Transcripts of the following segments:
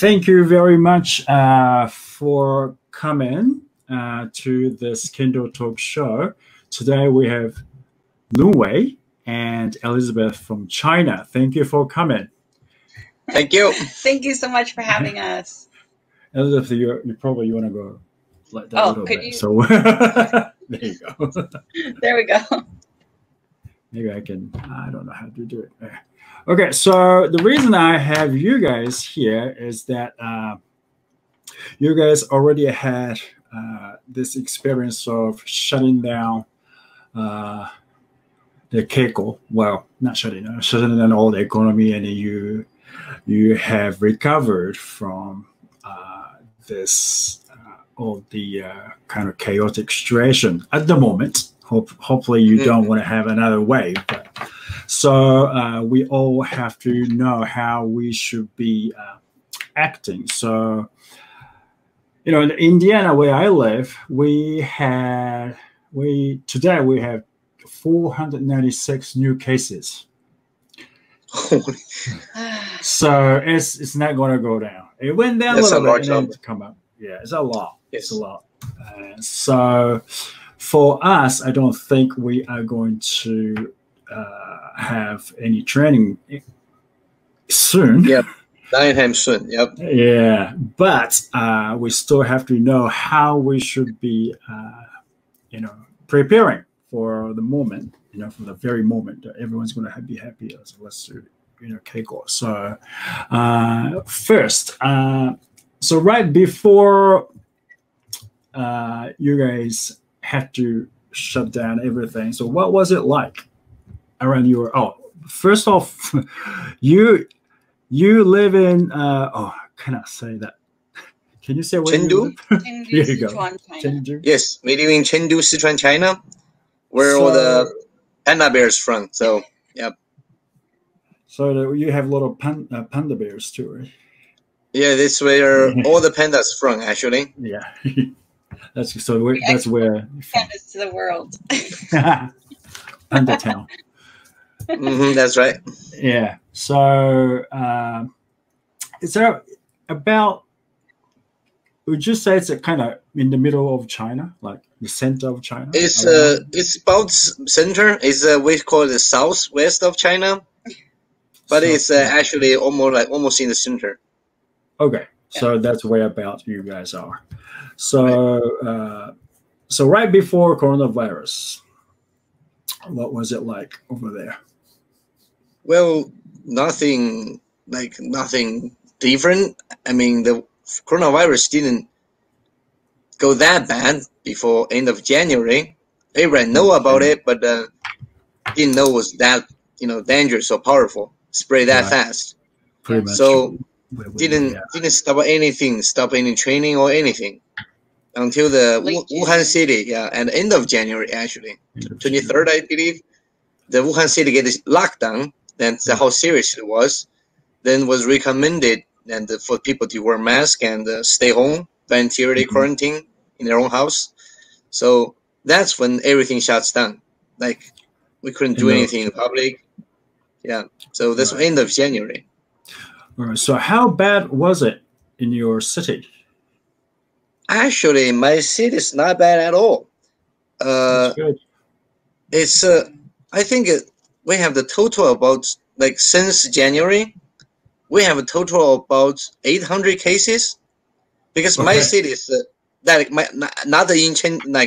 thank you very much for coming to this Kendo Talk Show. Today we have Lunwei and Elizabeth from China. Thank you for coming. Thank you. Thank you so much for having us. Elizabeth, you probably want to go like that a little bit. You... So there you go. There we go. Maybe I don't know how to do it. Okay, so the reason I have you guys here is that you guys already had this experience of shutting down the keiko. Well, not shutting down all the economy, and you have recovered from this all the kind of chaotic situation at the moment. Hopefully you don't want to have another wave. So we all have to know how we should be acting. So, in Indiana, where I live, today we have 496 new cases. So it's not going to go down. It went down a little bit and then come up. Yeah, it's a lot. Yes. It's a lot. So for us, I don't think we are going to have any training soon. Yep, anytime soon. Yep. Yeah, but we still have to know how we should be, preparing for the moment. From the very moment that everyone's going to be happy as let's do, keiko. So first, so right before you guys had to shut down everything. So what was it like around your? Oh, first off, you live in. Can I say that? Can you say where Chengdu? You live? Chengdu, Here you go. Sichuan, China. Chengdu. Yes, we live in Chengdu, Sichuan, China, where all the panda bears from. So, yep. So you have a lot of panda bears too, right? Yeah, this where all the pandas from, actually. Yeah. That's where Pandas to the world. Panda town. That's right. Yeah. So is there about? Would you say it's a kind of in the middle of China, like the center of China? It's about center. It's we call it the southwest of China, but it's actually almost in the center. Okay, so that's where about you guys are. So so right before coronavirus, what was it like over there? Well, nothing different. I mean, the coronavirus didn't go that bad before end of January. Everyone know about it, but didn't know it was that dangerous or powerful, spread that fast. Pretty much. So didn't stop anything, stop any training or anything until the Wuhan city, at the end of January, actually 23rd, I believe, the Wuhan city get locked down. That's how serious it was. Then was recommended and for people to wear masks and stay home, voluntarily quarantine in their own house. So that's when everything shuts down. Like we couldn't do anything in public. Yeah. So that's the end of January. All right. So how bad was it in your city? Actually, my city is not bad at all. That's good. It's I think we have the total about since January, we have a total of about 800 cases, because my city is not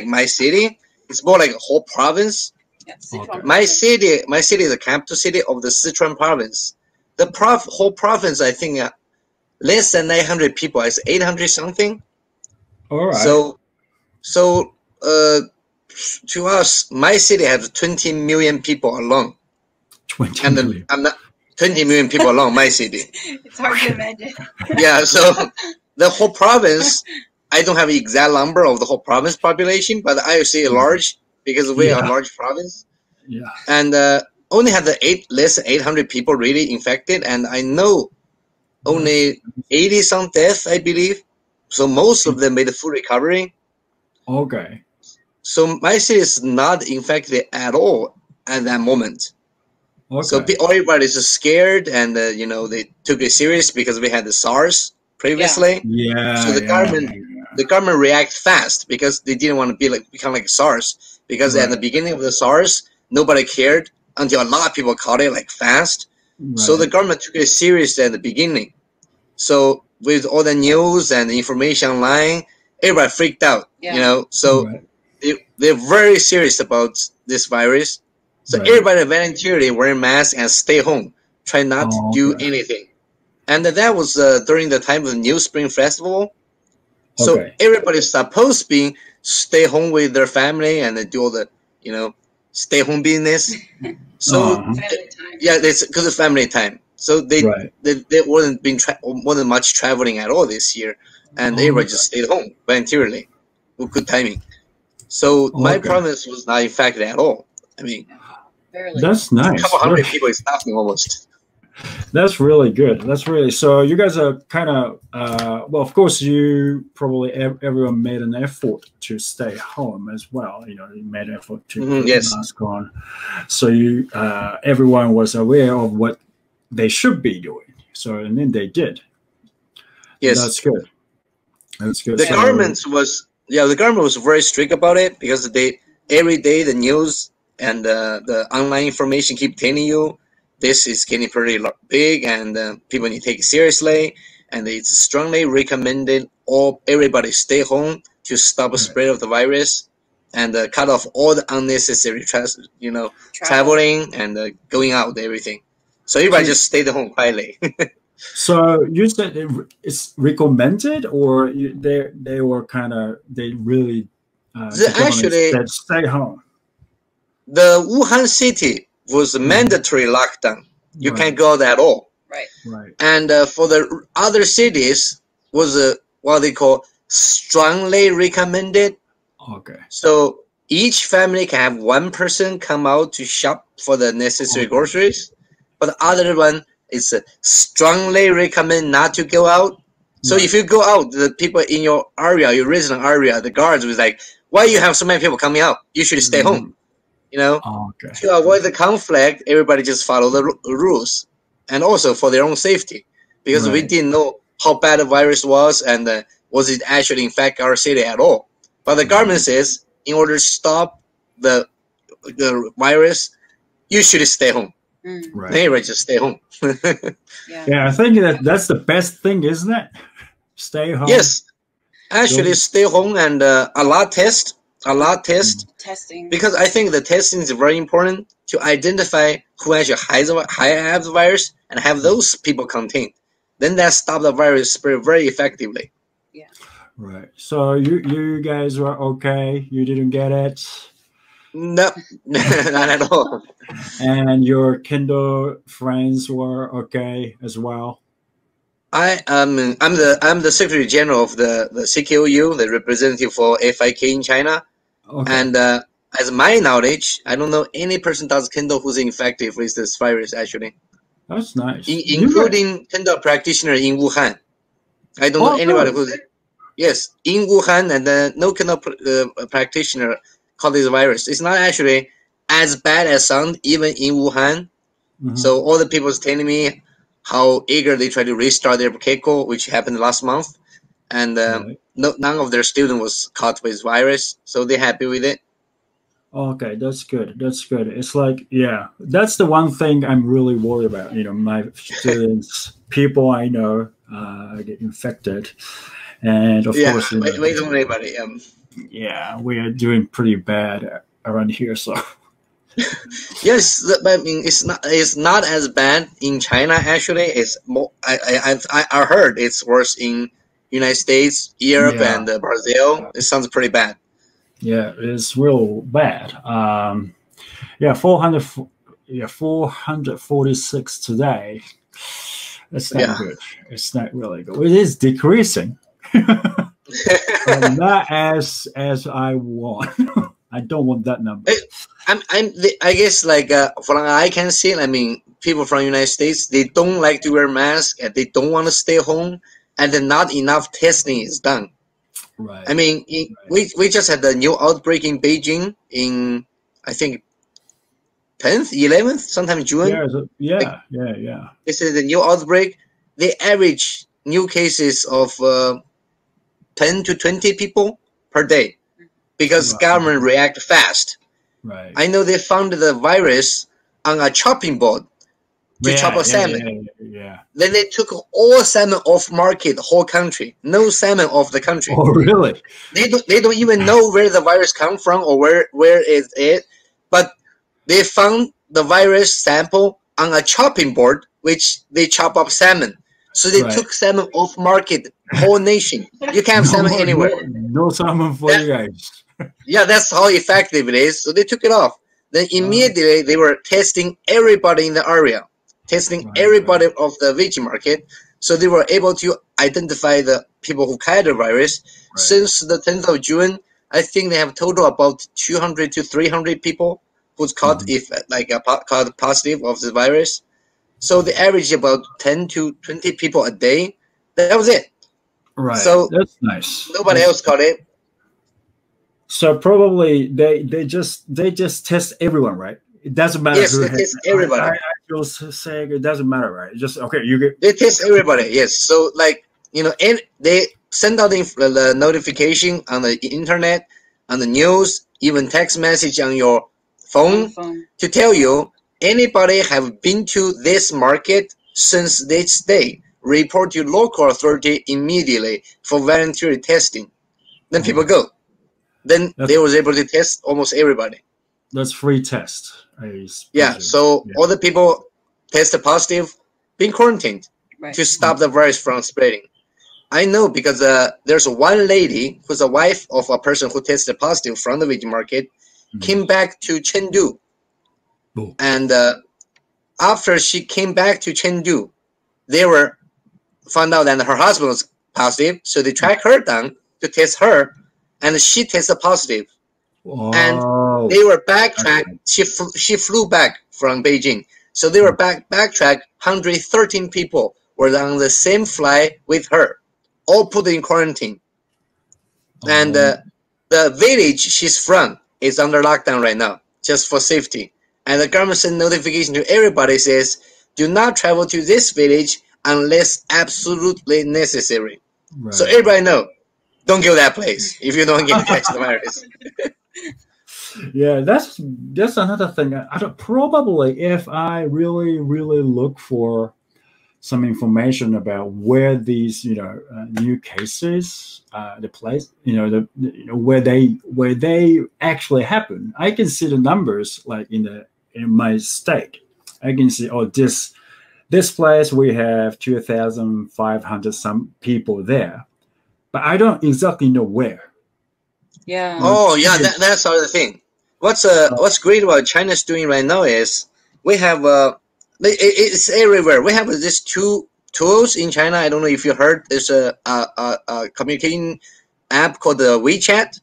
my city. It's more like a whole province. Yeah, Sichuan. My city is the capital city of the Sichuan province. The whole province, I think, less than 900 people. It's 800 something. All right. So to us, my city has 20 million people alone. 20 million. I'm not 20 million people alone. My city. It's hard to imagine. Yeah. So the whole province, I don't have the exact number of the whole province population, but I would say large because we are a large province. Yeah. And only had less than 800 people really infected, and I know only 80 some deaths, I believe. So most of them made a full recovery. Okay. So my city is not infected at all at that moment. Okay. So everybody's just scared, and they took it serious because we had the SARS previously. Yeah. So the government react fast because they didn't want to become like SARS. Because at the beginning of the SARS, nobody cared until a lot of people caught it like fast. Right. So the government took it serious at the beginning. So with all the news and the information online, everybody freaked out. You know, so they're very serious about this virus. So everybody voluntarily wear masks and stay home. Try not to do anything. And that was during the time of the New Spring Festival. So everybody's supposed to be stay home with their family and do all the, stay home business. So it's because of family time. So they wasn't much traveling at all this year, and everybody just stayed home voluntarily. With good timing. So my province was not affected at all. I mean, that's nice. A couple hundred people is nothing almost. That's really good. That's really, so you guys are kind of well, of course you probably everyone made an effort to stay home as well. You made an effort to put the mask on. So you everyone was aware of what they should be doing. So and then they did. Yes. That's good. That's good. The government was very strict about it because every day the news and the online information keep telling you this is getting pretty big and people need to take it seriously, and it's strongly recommended everybody stay home to stop the spread of the virus and cut off all the unnecessary traveling and going out, everything. So everybody just stayed at home quietly. So you said it's recommended, or they were they really actually said stay home. The Wuhan city was a mandatory lockdown. You can't go out at all. Right. And for the other cities was what they call strongly recommended. Okay. So each family can have one person come out to shop for the necessary groceries, but the other one is strongly recommend not to go out. So if you go out, the people in your area, your resident area, the guards was like, "Why you have so many people coming out? You should stay home." To avoid the conflict, everybody just follow the rules, and also for their own safety, because we didn't know how bad the virus was and was it actually infect our city at all. But the government says, in order to stop the virus, you should stay home. Everybody just stay home. I think that's the best thing, isn't it? Stay home. Yes, actually, stay home and a lot testing, because I think the testing is very important to identify who actually have the virus and have those people contained. Then that stop the virus spread very effectively. Right. So you guys were okay. You didn't get it. No, not at all. And your Kendo friends were okay as well. I'm the Secretary General of the CKOU, the representative for FIK in China. And as my knowledge, I don't know any person does Kendo who's infected with this virus actually. That's nice. Including Kendo practitioner in Wuhan. I don't know anybody who's in Wuhan, and no Kendo practitioner caught this virus. It's not actually as bad as sound even in Wuhan. So all the people is telling me how eager they try to restart their Keiko, which happened last month, and none of their students was caught with virus, so they're happy with it. Okay, that's good. That's good. It's like, that's the one thing I'm really worried about. My students, people I know get infected, and of course, we don't know anybody. We are doing pretty bad around here. So. Yes, I mean it's not as bad in China actually. It's more. I heard it's worse in United States, Europe, and Brazil. It sounds pretty bad. Yeah, it's real bad. 446 today. That's not good. It's not really good. It is decreasing, but not as I want. I don't want that number. I guess from what I can see, I mean, people from the United States, they don't like to wear masks and they don't want to stay home, and then not enough testing is done. Right. I mean, we just had the new outbreak in Beijing in, I think, 10th, 11th, sometime June. Yeah. This is the new outbreak. They average new cases of 10 to 20 people per day because government react fast. Right. I know they found the virus on a chopping board to chop a salmon. Yeah. Then they took all salmon off market, the whole country. No salmon off the country. Oh, really? They don't even know where the virus come from or where is it. But they found the virus sample on a chopping board, which they chop up salmon. So they took salmon off market, whole nation. You can't have salmon anywhere. No salmon for you guys. Yeah, that's how effective it is. So they took it off. Then immediately they were testing everybody in the area, testing everybody of the veggie market. So they were able to identify the people who carried the virus. Since the 10th of June, I think they have total about 200 to 300 people who's caught caught positive of the virus. So they average about 10 to 20 people a day. That was it. Right. So that's nice. Nobody else caught it. So probably they just test everyone, right? It doesn't matter. Yes, they test everybody. I will say it doesn't matter, right? Just okay. They test everybody. Yes. So and they send out the notification on the internet, on the news, even text message on your phone to tell you anybody have been to this market since this day. Report to local authority immediately for voluntary testing. Then people go. Then they was able to test almost everybody. That's free test. Yeah. So all the people tested positive, being quarantined to stop the virus from spreading. I know because there's one lady who's a wife of a person who tested positive from the veggie market, came back to Chengdu. And after she came back to Chengdu, they found out that her husband was positive, so they tracked her down to test her, and she tested positive. And they were backtracked. She flew back from Beijing, so they were backtracked. 113 people were on the same flight with her, all put in quarantine. And the village she's from is under lockdown right now, just for safety. And the government sent notification to everybody says, do not travel to this village unless absolutely necessary. So everybody know, don't go to that place if you don't get catch the virus. Yeah, that's another thing. I don't, probably if I really look for some information about where these new cases, the place, where they actually happen, I can see the numbers like in my state. I can see this place we have 2,500 some people there, but I don't exactly know where. Yeah. Oh yeah, that's the other thing. What's great about China's doing right now is we have it's everywhere. We have these two tools in China. I don't know if you heard. There's a communication app called the WeChat.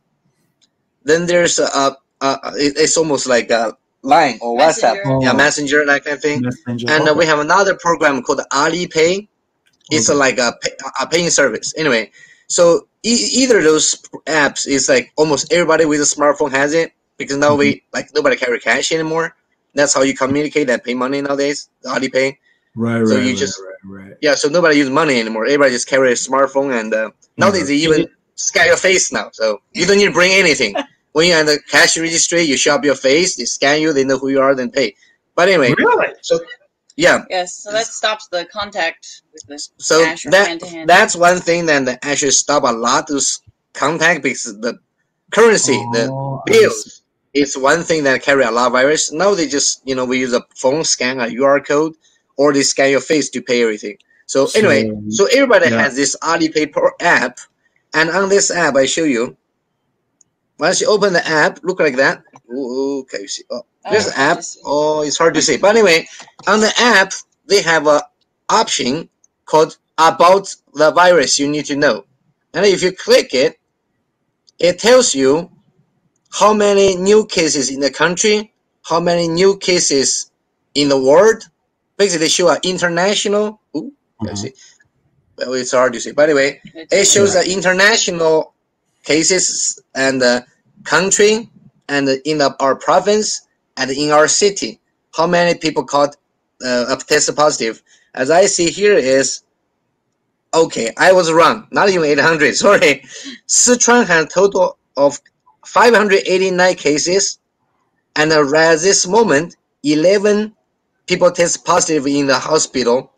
Then there's it's almost like a Line or WhatsApp, Messenger, that kind of thing. And we have another program called Alipay. It's like a paying service. Anyway, so either of those apps is like almost everybody with a smartphone has it, because now nobody carry cash anymore. That's how you communicate and pay money nowadays. Alipay. Right. So you just so nobody use money anymore. Everybody just carry a smartphone, and nowadays they even scan your face now, so you don't need to bring anything. When you're at the cash registry, you show up your face, they scan you, they know who you are, then pay. But anyway, so yeah. Yes, so that stops the contact with the so cash or hand-to-hand. That's one thing that actually stop a lot of contact, because the currency, the bills, is one thing that carry a lot of virus. Now they just we use a phone, scan a QR code, or they scan your face to pay everything. So anyway, so everybody has this Alipay app, and on this app I show you. Once you open the app, look like that. Ooh, okay, you see. Oh, there's the app. Oh, it's hard to see. But anyway, on the app, they have an option called About the Virus You Need to Know. And if you click it, it tells you how many new cases in the country, how many new cases in the world. Basically, they show an international. Ooh, see. Well, it's hard to see. But anyway, it shows the international cases and the country and in our province and in our city, how many people tested positive. As I see here is Okay, I was wrong. Not even 800. Sorry. Sichuan has a total of 589 cases, and at this moment, 11 people test positive in the hospital,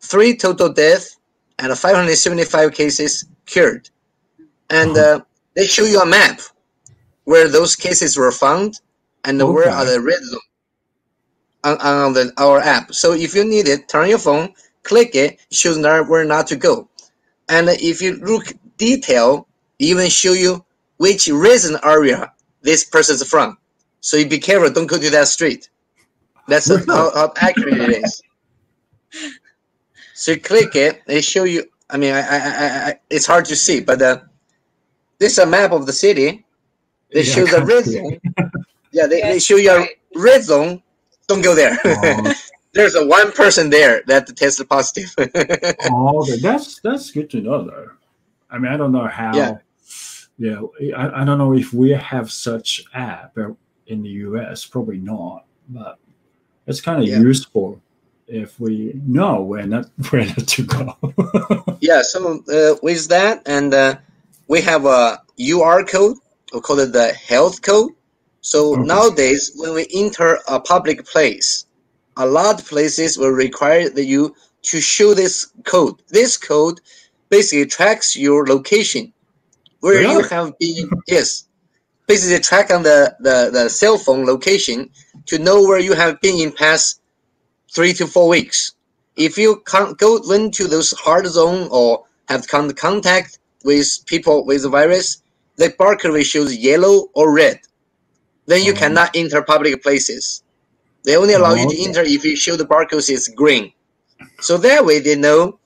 3 total deaths, and 575 cases cured. And they show you a map where those cases were found and where are the red zone on our app. So if you need it, turn your phone, click it, shows where not to go. And if you look detail, even show you which resident area this person's from. So you be careful, don't go to that street. That's how accurate it is. So you click it, they show you. I mean, it's hard to see, but this is a map of the city. They show the red zone. Yeah, they show you a red zone. Don't go there. There's a one person there that tested positive. Okay, that's good to know, though. I mean, I don't know how. Yeah, I don't know if we have such app in the US. Probably not, but it's kind of useful if we know where not to go. Yeah. So with that, and we have a UR code. We call it the health code. So nowadays, when we enter a public place, a lot of places will require you to show this code. This code basically tracks your location, where you have been. Yes, basically track on the cell phone location to know where you have been in past 3 to 4 weeks. If you can't go into those hard zone or have contact with people with the virus, the barcode shows yellow or red. Then you cannot enter public places. They only allow you to enter if you show the barcode is green. So that way they know,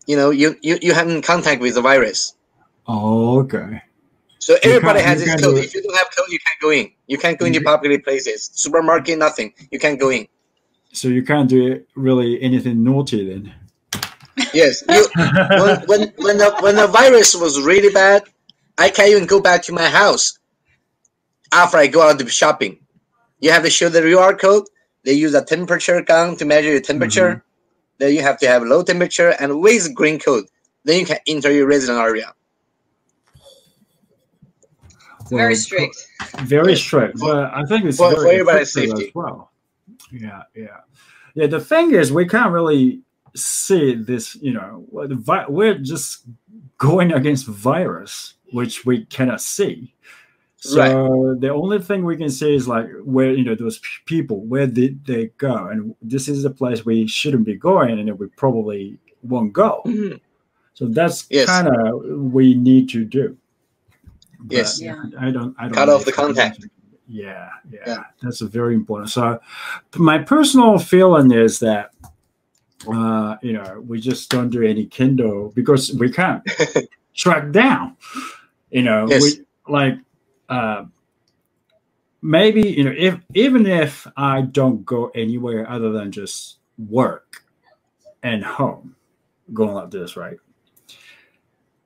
you have in contact with the virus. Okay. So everybody has this code. If you don't have code, you can't go in. You can't go into public places. Supermarket, nothing. You can't go in. So you can't do really anything naughty then. Yes. When the virus was really bad, I can't even go back to my house after I go out to shopping. You have to show the QR code. They use a temperature gun to measure your temperature. Then you have to have low temperature and with green code. Then you can enter your resident area. Very strict. Very strict. But I think it's for very everybody's safety as well. Yeah. The thing is, we can't really see this. We're just going against virus, which we cannot see. So the only thing we can see is like where those people, where did they go, and this is the place we shouldn't be going, and we probably won't go. So that's kind of we need to do. But I don't cut off the contact. Yeah, that's very important. So my personal feeling is that we just don't do any Kendo because we can't track down. Maybe even if I don't go anywhere other than just work and home, going like this, right?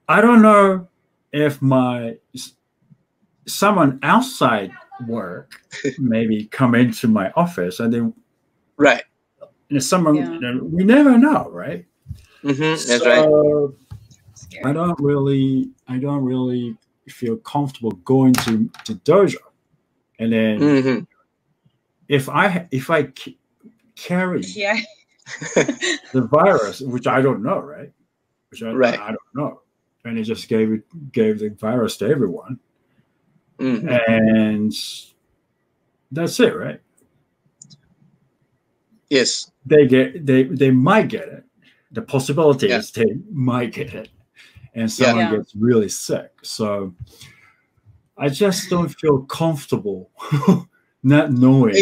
I don't know if someone outside work maybe come into my office and then someone we never know, right? That's right. I don't really feel comfortable going to dojo, and then if I carry the virus, which I don't know, right? I don't know, and it just gave the virus to everyone, and that's it, right? Yes, they might get it. The possibility is they might get it, and someone gets really sick. So I just don't feel comfortable not knowing.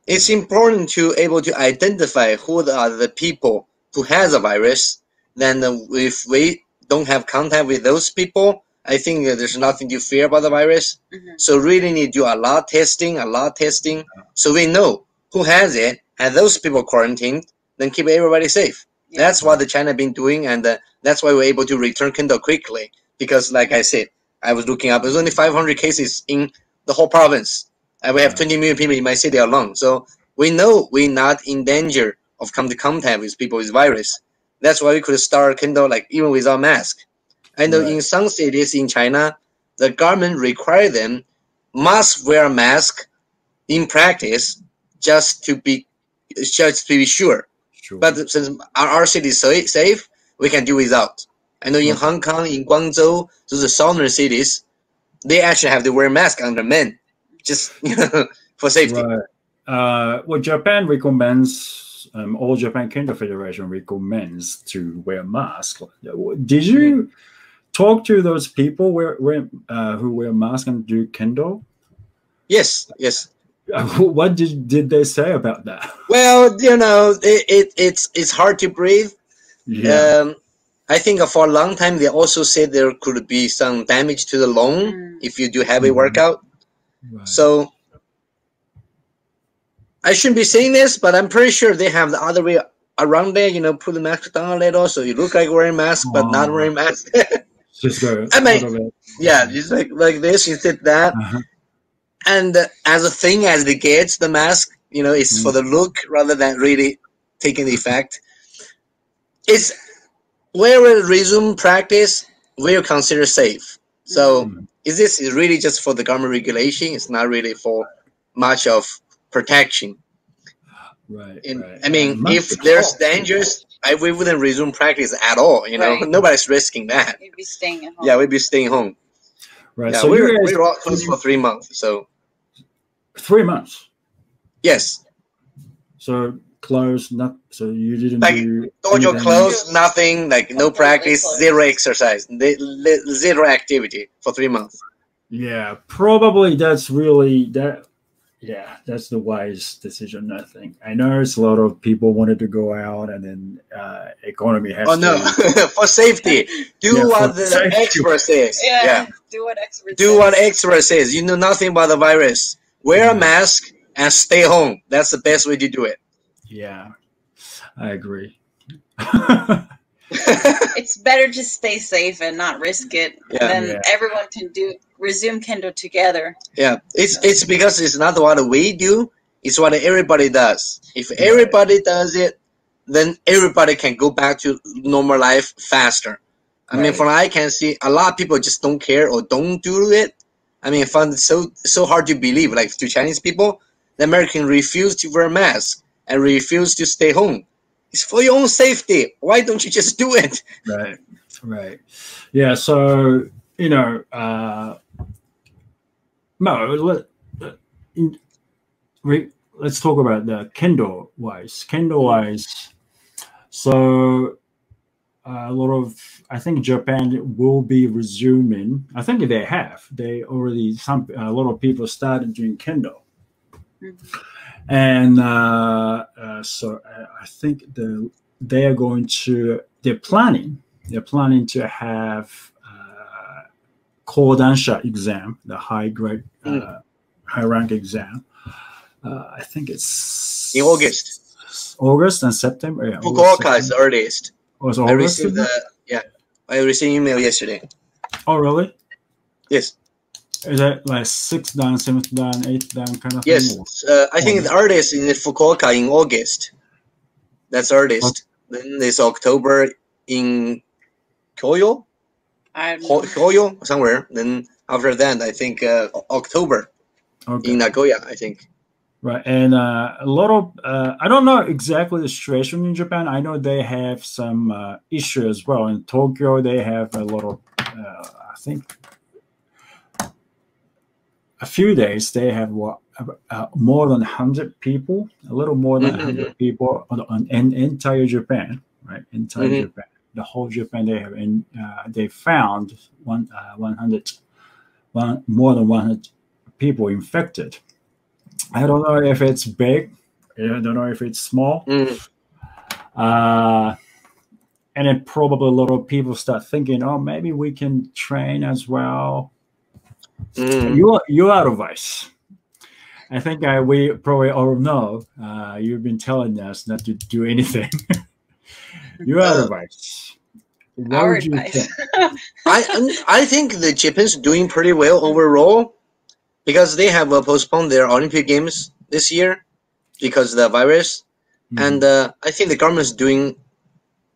It's important to able to identify who are the people who has a virus. Then if we don't have contact with those people, I think there's nothing to fear about the virus. So really need to do a lot of testing, so we know who has it, and those people quarantined, then keep everybody safe. That's what the China been doing, and that's why we're able to return Kendo quickly. Because, like I said, I was looking up. There's only 500 cases in the whole province, and we have 20 million people in my city alone. So we know we're not in danger of come to contact with people with virus. That's why we could start Kendo like even without mask. I know in some cities in China, the government require them must wear a mask in practice just to be sure. But since our city is so safe, we can do without. I know in Hong Kong, in Guangzhou, those are southern cities, they actually have to wear mask on the men, just for safety. Well, Japan recommends, all Japan Kendo Federation recommends to wear masks. Did you talk to those people who wear masks and do Kendo? Yes. What did they say about that? Well, it's hard to breathe. Yeah. I think for a long time they also said there could be some damage to the lung if you do heavy workout. Right. So I shouldn't be saying this, but I'm pretty sure they have the other way around there. Put the mask down a little so you look like wearing mask, but not wearing mask. Just go. Just like this. You did that. And as a thing as it gets, the mask, it's for the look rather than really taking the effect. It's where we resume practice, we'll consider safe. So this is really just for the government regulation. It's not really for much of protection. Right. I mean, if there's dangers, we wouldn't resume practice at all. Nobody's risking that. We'd be staying at home. Yeah, we'd be staying home. Right. Yeah, so we're all closed for 3 months. So 3 months. Yes. So closed. So you didn't do dojo closed. Nothing. Like no practice. Closed. Zero exercise. Zero activity for 3 months. Yeah, probably that's really that. Yeah, that's the wise decision, I think. I know there's a lot of people wanted to go out, and then economy has. Oh no, for safety, do what the expert says. Yeah, do what expert. Do what expert says. You know nothing about the virus. Wear a mask and stay home. That's the best way to do it. Yeah, I agree. It's better to stay safe and not risk it. Yeah. And then everyone can resume Kendo together. Yeah, it's because it's not what we do, it's what everybody does. If everybody does it, then everybody can go back to normal life faster. I mean, from what I can see, a lot of people just don't care or don't do it. I mean, I find it so hard to believe. Like to Chinese people, the American refuse to wear a mask and refuse to stay home. It's for your own safety. Why don't you just do it? Right. Yeah. So let's talk about the Kendo-wise. So a lot of, I think Japan will be resuming. I think they have. They already, a lot of people started doing Kendo. And so I think they're planning to have Kodansha exam, the high rank exam. I think it's in August and September. Yeah, Fukuoka is the earliest. I received I received email yesterday. Oh really? Yes. Is that like 6th dan, 7th dan, 8th dan kind of thing? Yes. I think the earliest is in Fukuoka in August. That's earliest. Then there's October in Kyoyo? Kyoyo, somewhere. Then after that, I think October in Nagoya, I think. Right. And a lot of, I don't know exactly the situation in Japan. I know they have some issue as well. In Tokyo, they have a lot of, I think, a few days they have more than 100 people, a little more than 100 people in entire Japan, right? Entire Japan, the whole Japan they have, and they found more than 100 people infected. I don't know if it's big. I don't know if it's small. And then probably a lot of people start thinking, oh, maybe we can train as well. Your advice. I think we probably all know. You've been telling us not to do anything. Your advice. Our advice. I think the Japan's doing pretty well overall because they have postponed their Olympic Games this year because of the virus, and I think the government's doing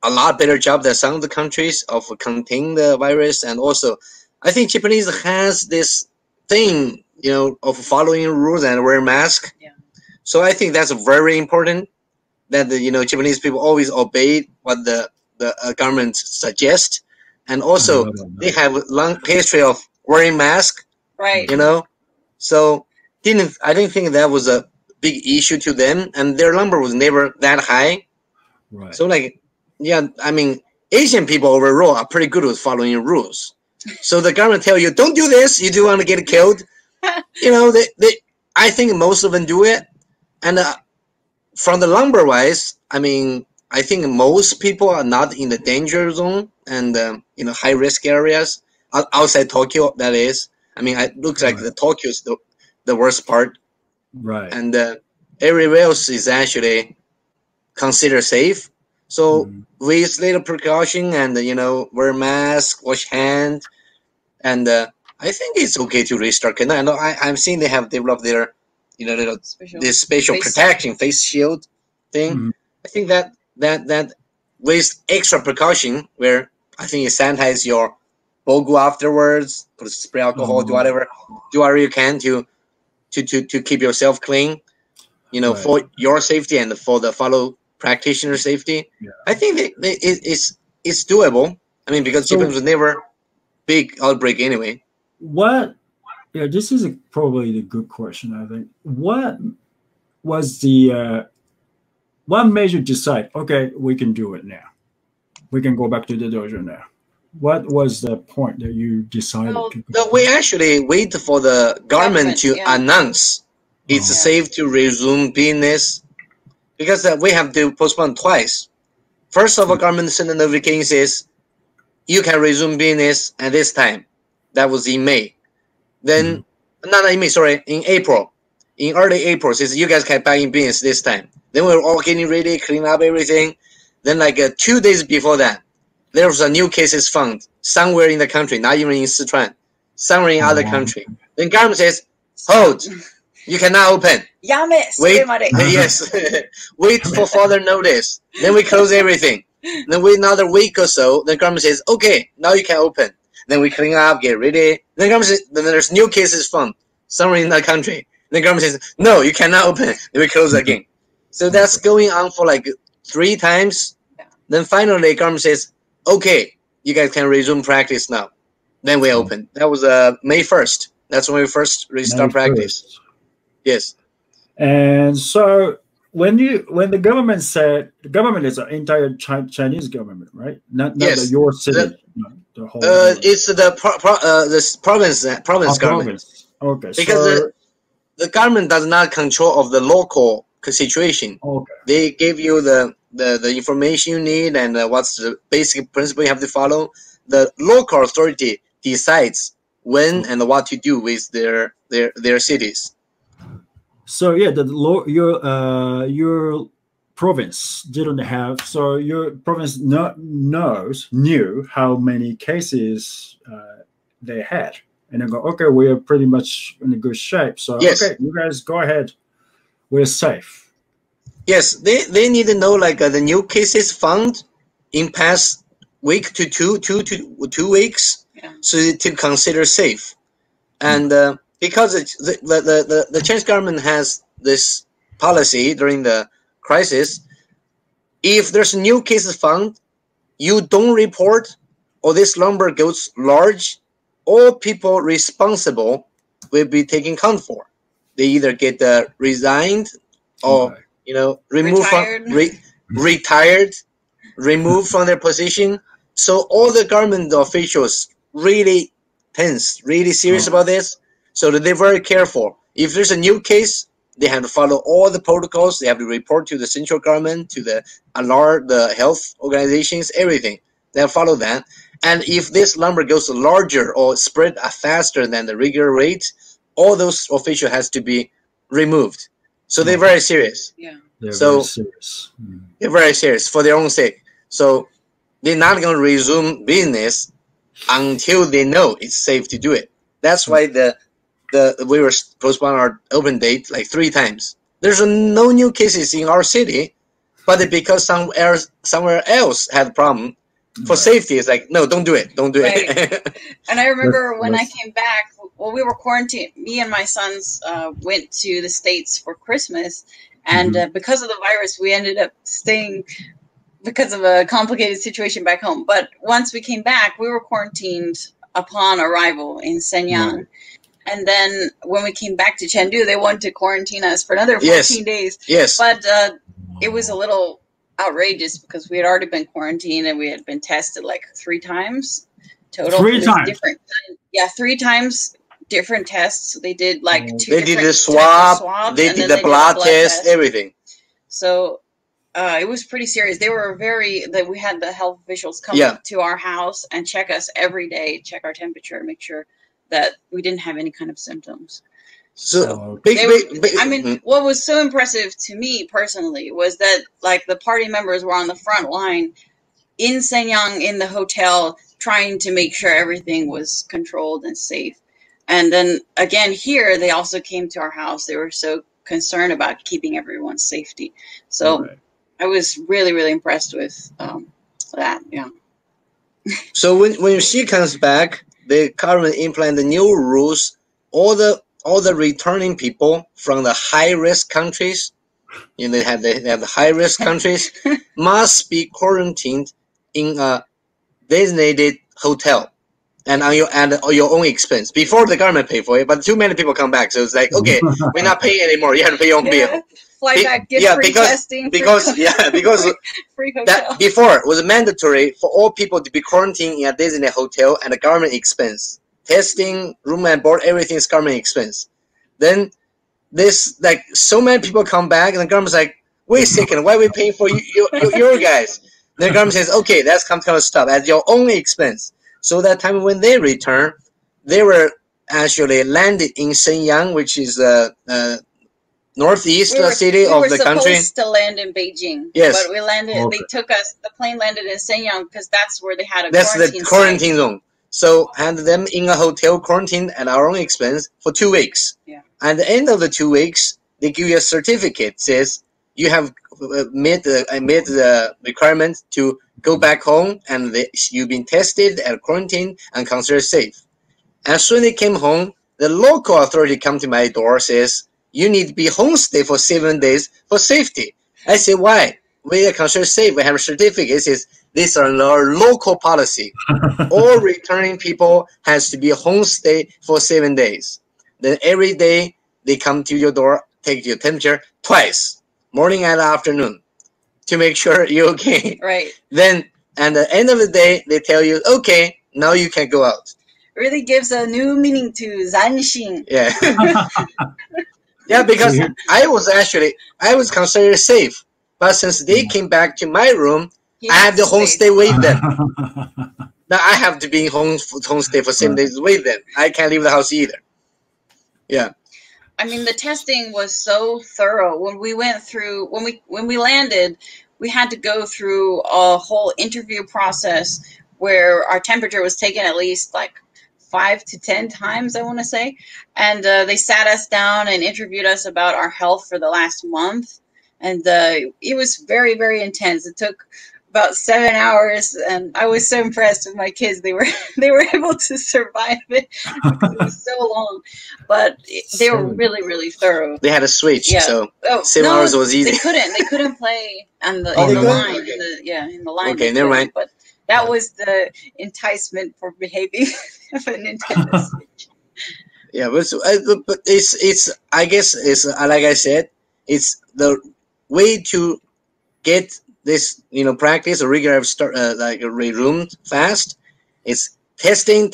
a lot better job than some of the countries of containing the virus. And also, I think Japanese has this thing, you know, of following rules and wearing masks. Yeah. So I think that's very important that the, you know, Japanese people always obey what the government suggests. And also, they have a long history of wearing masks. Right. You know, so I didn't think that was a big issue to them, and their number was never that high. Right. So like, yeah, I mean, Asian people overall are pretty good with following rules. So the government tell you, don't do this, you do want to get killed. You know, I think most of them do it. And from the number wise, I mean, I think most people are not in the danger zone and you know, high risk areas outside Tokyo. That is, I mean, it looks like the Tokyo is the worst part. Right. And everywhere else is actually considered safe. So with little precaution and, you know, wear mask, wash hand, and I think it's okay to restart Kendo. I know I'm seeing they have developed their, you know, little this special protection face shield thing. I think that with extra precaution, where I think you sanitize your bogu afterwards, put spray alcohol, do whatever you can to keep yourself clean, you know, for your safety and for the fellow practitioner safety. I think it's doable. I mean, because Japan was never big outbreak anyway. What? Yeah, this is probably the good question. I think. What was the what made you decide? Okay, we can do it now. We can go back to the dojo now. What was the point that you decided to? No, we actually wait for the government to announce it's safe to resume business, because we have to postpone twice. First of all, government sent a notification says you can resume business at this time. That was in May. Then, not in May, sorry, in April. In early April, says you guys can back in business this time. Then we were all getting ready, clean up everything. Then like 2 days before that, there was a new cases found somewhere in the country, not even in Sichuan, somewhere in other country. Then government says, hold, you cannot open. Wait, yes, wait for further notice. Then we close everything. Then wait another week or so. Then government says, okay, now you can open. Then we clean up, get ready. Then government says, then there's new cases found somewhere in the country. Then government says, no, you cannot open. Then we close again. So that's going on for like 3 times. Then finally, government says, okay, you guys can resume practice now. Then we open. That was May 1st. That's when we first restart practice. Yes. And so when the government said, the government is an entire Chinese government, right? Not your city. The whole it's the province government. Province. Okay. Because the government does not control of the local situation. Okay. They give you the information you need and what's the basic principle you have to follow. The local authority decides when and what to do with their cities. So yeah, your province didn't have. So your province knew how many cases they had, and they go, okay, we are pretty much in a good shape. So okay, you guys go ahead, we're safe. Yes, they need to know like the new cases found in past week to two weeks, so to consider safe, and because the Chinese government has this policy during the crisis, if there's new cases found, you don't report, or this number goes large, all people responsible will be taken count for. They either get resigned or removed retired, removed from their position. So all the government officials really tense, really serious about this. So that they're very careful. If there's a new case, they have to follow all the protocols. They have to report to the central government, to the health organizations, everything. They follow that. And if this number goes larger or spread faster than the regular rate, all those officials has to be removed. So they're very serious. Yeah. Very serious. They're very serious for their own sake. So they're not going to resume business until they know it's safe to do it. That's why we were postponed our open date like 3 times. There's no new cases in our city, but because somewhere else had a problem, for safety, it's like, no, don't do it. Don't do it. And I remember when I came back, well, we were quarantined. Me and my sons went to the States for Christmas. And because of the virus, we ended up staying because of a complicated situation back home. But once we came back, we were quarantined upon arrival in Shenyang. And then when we came back to Chengdu, they wanted to quarantine us for another 14 days. Yes. But it was a little outrageous because we had already been quarantined and we had been tested like 3 times total. 3 times? Yeah, 3 times different tests. They did like 2 They did the swab, they did the blood test, everything. So it was pretty serious. They were we had the health officials come to our house and check us every day, check our temperature, make sure that we didn't have any kind of symptoms. So, I mean, what was so impressive to me personally was that like the party members were on the front line in Shenyang in the hotel trying to make sure everything was controlled and safe. And then again here, they also came to our house. They were so concerned about keeping everyone's safety. So I was really, really impressed with that. Yeah. So when she comes back, the government implement the new rules. All the returning people from the high-risk countries, they have the high-risk countries, must be quarantined in a designated hotel and on your own expense. Before the government pay for it, but too many people come back, so it's like, okay, we're not paying anymore. You have to pay your own bill. Fly back, get free testing, because free hotel. That before it was mandatory for all people to be quarantined in a designated hotel and a government expense. Testing, room and board, everything is government expense. Then this, like, so many people come back, and the government's like, wait a second, why are we paying for your guys? The government says, okay, that's kind of stuff at your own expense. So that time when they return, they were actually landed in Shenyang, which is northeast city of the country. We were supposed to land in Beijing. Yes. But we landed, they took us, the plane landed in Shenyang because that's where they had a That's quarantine the quarantine zone. So had them in a hotel quarantine at our own expense for 2 weeks. Yeah. At the end of the 2 weeks, they give you a certificate says you have met the requirement to go back home and you've been tested and quarantined and considered safe. As soon as they came home, the local authority come to my door says you need to be homestay for 7 days for safety. I say why? We are considered safe. We have a certificate. It says these are our local policy. All returning people has to be homestay for 7 days. Then every day they come to your door, take your temperature twice, morning and afternoon, to make sure you're okay. Right. Then at the end of the day, they tell you, okay, now you can go out. Really gives a new meaning to Zanshin. Yeah. Yeah, because I was considered safe. But since they came back to my room, I have to homestay with them. Now I have to be homestay for 7 days with them. I can't leave the house either. Yeah. I mean, the testing was so thorough. When we went through, when we landed, we had to go through a whole interview process where our temperature was taken at least like 5 to 10 times, I want to say. And they sat us down and interviewed us about our health for the last month. And it was very, very intense. It took about 7 hours, and I was so impressed with my kids. They were able to survive it because it was so long. But they were really, really thorough. They had a switch, so 7 hours was easy. They couldn't play on the in the line. Okay. In the line. Okay, never mind. But that was the enticement for behaving of a Nintendo Switch. Yeah, but it's I guess it's like I said, it's the way to get this practice a regular like a room fast. It's testing,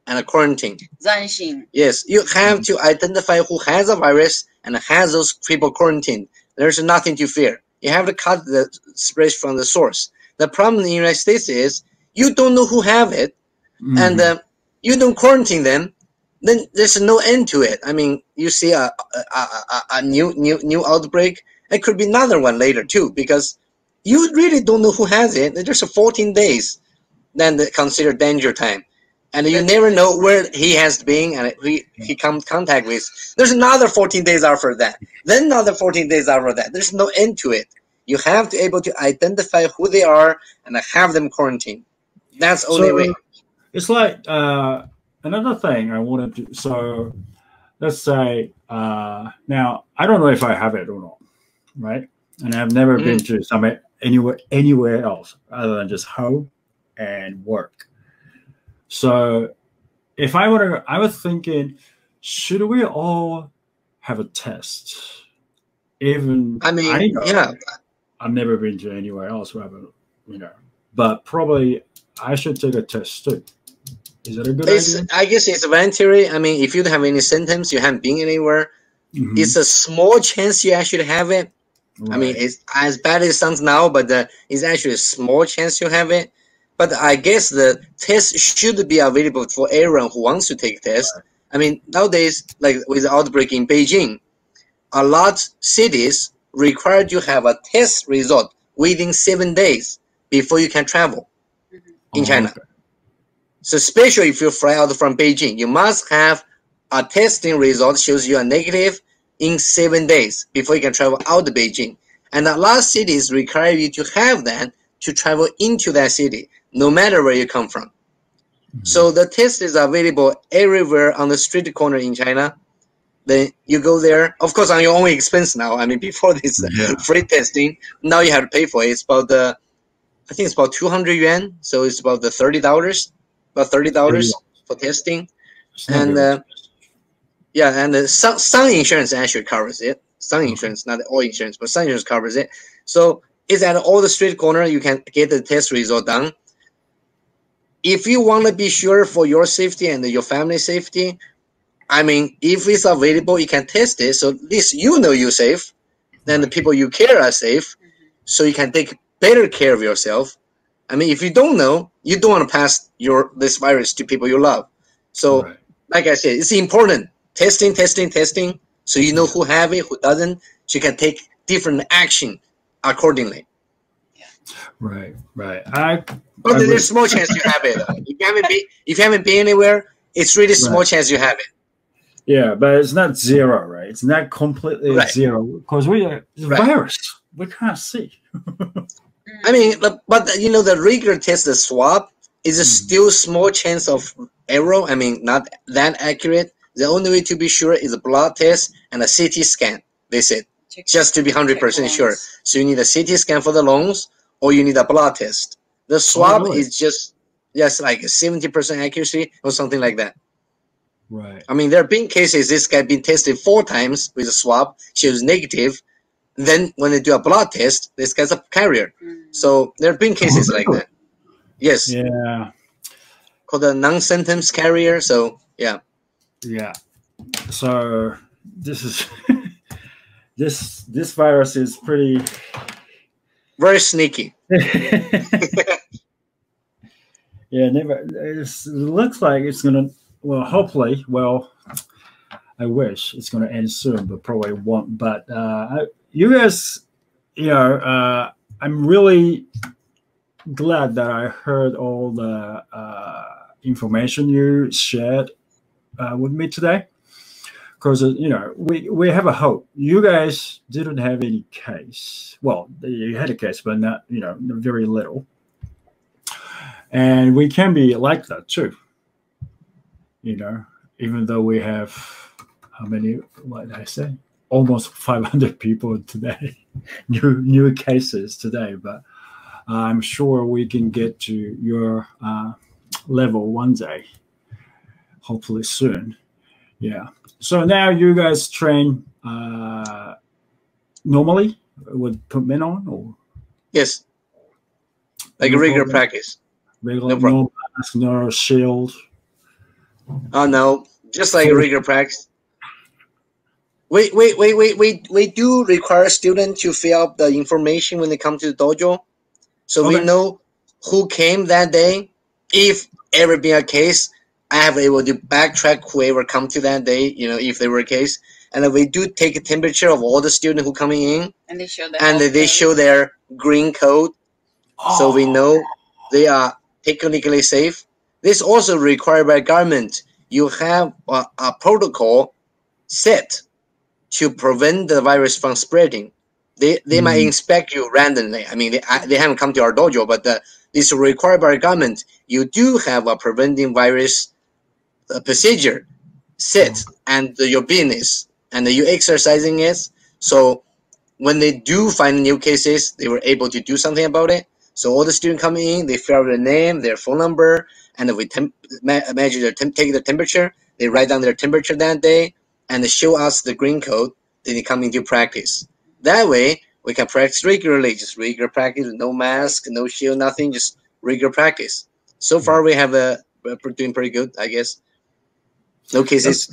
and a quarantine. Zanshin. Yes, you have to identify who has a virus and has those people quarantined. There's nothing to fear. You have to cut the spread from the source. The problem in the United States is you don't know who have it, and you don't quarantine them. Then there's no end to it. I mean, you see a new outbreak. It could be another one later too, because you really don't know who has it. There's 14 days, then consider danger time, and you never know where he has been and he come contact with. There's another 14 days after that. Then another 14 days after that. There's no end to it. You have to able to identify who they are and have them quarantined. That's the only way. It's like another thing I wanted to. So let's say now I don't know if I have it or not, right? And I've never been to anywhere else other than just home and work. So if I was thinking, should we all have a test? Even I mean, yeah, I've never been to anywhere else, but probably I should take a test too. Is that a good idea? I guess it's voluntary. I mean, if you don't have any symptoms, you haven't been anywhere, it's a small chance you actually have it. Right. I mean, it's as bad as it sounds now, but it's actually a small chance you have it. But I guess the test should be available for everyone who wants to take tests. Right. I mean, nowadays, like with the outbreak in Beijing, a lot of cities require you have a test result within 7 days before you can travel in China. Okay. So especially if you fly out from Beijing, you must have a testing result shows you are negative in 7 days before you can travel out of Beijing. And a lot of cities require you to have that to travel into that city, no matter where you come from. So the test is available everywhere on the street corner in China. Then you go there, of course, on your own expense now. I mean, before this free testing, now you have to pay for it. It's about I think it's about 200 yuan. So it's about the $30, about $30 for testing. And some insurance actually covers it. Some insurance, not all insurance, but some insurance covers it. So it's at all the street corner. You can get the test result done. If you want to be sure for your safety and your family's safety, I mean, if it's available, you can test it. So at least you know you're safe. Then the people you care are safe. So you can take better care of yourself. I mean, if you don't know, you don't want to pass this virus to people you love. So, like I said, it's important. Testing. So you know who have it, who doesn't. So you can take different action accordingly. Right. But there's a small chance you have it. If you haven't been anywhere, it's really small chance you have it. Yeah, but it's not zero, right? It's not completely zero because it's a virus. We can't see. I mean, but the regular test, the swab, is a still small chance of error. I mean, not that accurate. The only way to be sure is a blood test and a CT scan. They said just to be 100% sure. So you need a CT scan for the lungs, or you need a blood test. The swab is just like a 70% accuracy or something like that. Right. I mean, there have been cases this guy been tested 4 times with a swab, shows negative. Then when they do a blood test, this guy's a carrier. So there have been cases like that. Yes. Yeah. Called a non-symptoms carrier. So yeah. Yeah. So this is this virus is pretty very sneaky. Yeah, it looks like it's gonna. Well, hopefully. Well, I wish it's gonna end soon, but probably won't. But you guys, I'm really glad that I heard all the information you shared with me today, because we have a hope. You guys didn't have any case. Well, you had a case, but not very little. And we can be like that too. Even though we have how many? What did I say? Almost 500 people today, new cases today. But I'm sure we can get to your level one day, hopefully soon. Yeah. So now you guys train normally with equipment on, or yes, like a regular practice. No mask, no shield. Oh no, just like a regular practice. We do require students to fill up the information when they come to the dojo, so we know who came that day. If ever be a case, I have able to backtrack whoever come to that day. If there were a case, and then we do take a temperature of all the students who coming in, and they show their green code, so we know they are technically safe. This also required by government. You have a protocol set to prevent the virus from spreading. they might inspect you randomly. I mean, they haven't come to our dojo, but this is required by government. You do have a preventing virus procedure set and your business, and you exercising it. So when they do find new cases, they were able to do something about it. So all the students coming in, they fill out their name, their phone number, and we measure their take their temperature. They write down their temperature that day, and they show us the green code. Then they come into practice. That way, we can practice regularly, just regular practice, no mask, no shield, nothing, just regular practice. So far, we have we're doing pretty good, I guess. No cases.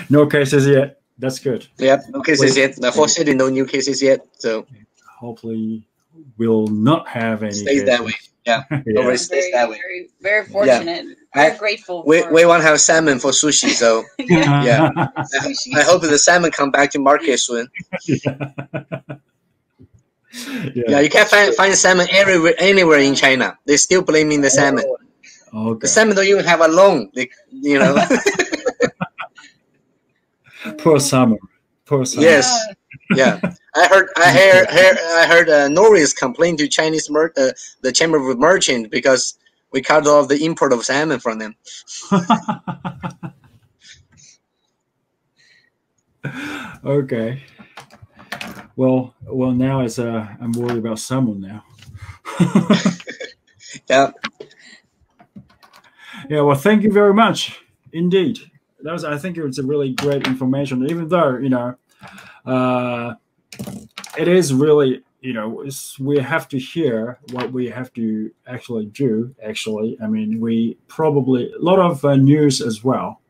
No cases yet. That's good. Yeah, no cases yet. The whole city, no new cases yet. So hopefully, we'll not have any. Stays that way. Yeah, always stays that way. Very, very fortunate. Yeah. Very grateful. We want to have salmon for sushi, so yeah. I hope the salmon come back to market soon. Yeah, you can't find salmon anywhere in China. They're still blaming the salmon. Okay. The salmon don't even have a loan. You know. Poor salmon. Poor salmon. Yes. Yeah. I heard Norway's complained to Chinese the Chamber of Merchant because we cut off the import of salmon from them. Okay. Well, now it's I'm worried about salmon now. Yeah. Yeah. Well, thank you very much. Indeed, I think it was a really great information. Even though it is really we have to hear what we have to actually do. Actually, I mean, we probably a lot of news as well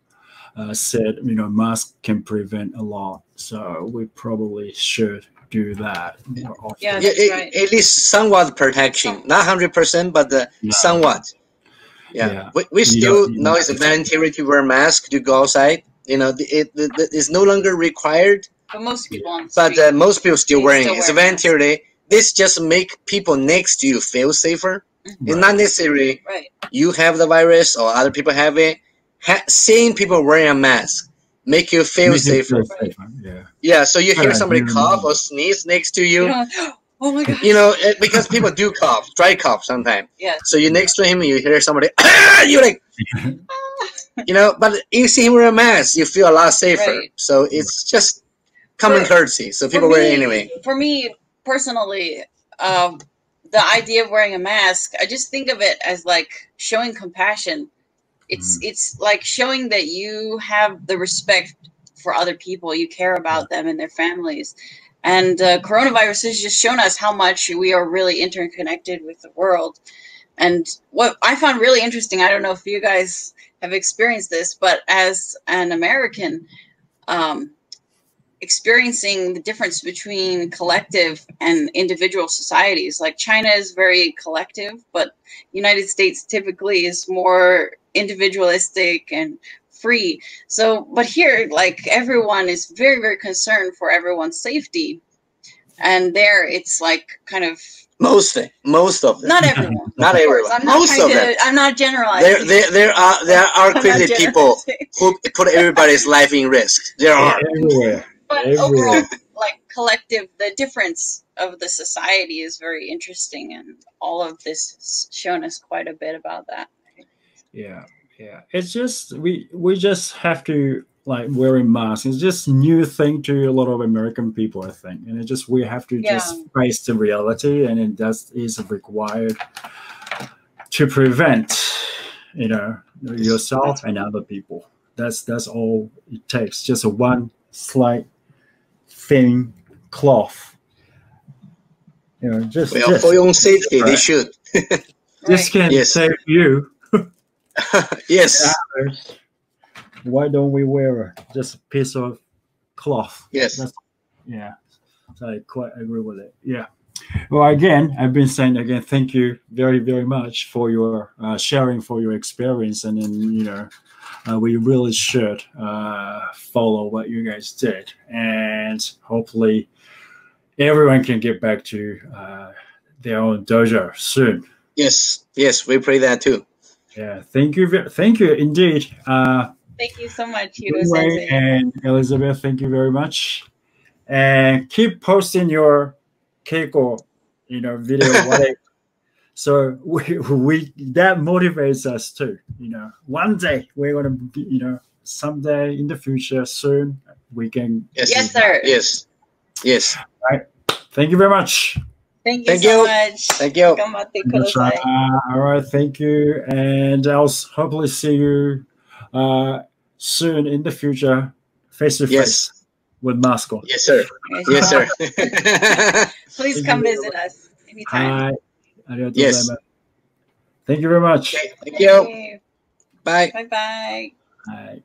said masks can prevent a lot, so we probably should do that more often. Yeah, that's right. At least somewhat protection, not 100%, but somewhat. Yeah. We still now it's voluntary to wear a mask to go outside. It's no longer required. But most people most people still wearing it. It's voluntary. This just make people next to you feel safer. Mm-hmm. It's not necessarily you have the virus or other people have it. Seeing people wearing a mask make you feel safer. Yeah. So you hear somebody cough or sneeze next to you. Oh my God. Because people do cough, dry cough sometimes. Yeah. So you're next to him and you hear somebody, you're like, but you see him wear a mask, you feel a lot safer. Right. So it's just common courtesy. So people wear it anyway. For me personally, the idea of wearing a mask, I just think of it as like showing compassion. It's like showing that you have the respect for other people, you care about them and their families. And coronavirus has just shown us how much we are really interconnected with the world. And what I found really interesting, I don't know if you guys have experienced this, but as an American, experiencing the difference between collective and individual societies. Like China is very collective, but United States typically is more individualistic and free. So, but here, like everyone is very, very concerned for everyone's safety. And there it's like kind of most of them. Not everyone. Not everyone. I'm not generalizing. There are crazy people who put everybody's life in risk. There are everywhere. But overall, like collective, the difference of the society is very interesting, and all of this has shown us quite a bit about that. Yeah. It's just we just have to like wearing masks. It's just new thing to a lot of American people, I think, and it just we have to just face the reality, and it is required to prevent, yourself and other people. That's all it takes. Just a one slight thin cloth. Just for your own safety, they should. This can save you. Yes. Why don't we wear just a piece of cloth? Yes. So I quite agree with it. Yeah. Well, again, I've been saying again, thank you very, very much for your sharing, for your experience, and then we really should follow what you guys did, and hopefully everyone can get back to their own dojo soon. Yes, we pray that too. Yeah, thank you indeed. Thank you so much, Lunwei and Elizabeth. Thank you very much. and keep posting your Keiko, video. So we that motivates us too. One day we're gonna be, someday in the future, soon we can. Yes, sir. Yes. All right. Thank you very much. Thank you so much. Thank you. All right. Thank you, and I'll hopefully see you soon in the future, face to face with mask on. Yes, sir. Yes, sir. Please come visit us anytime. Yes. Thank you very much. Okay. Thank you. Bye. Bye-bye. Bye.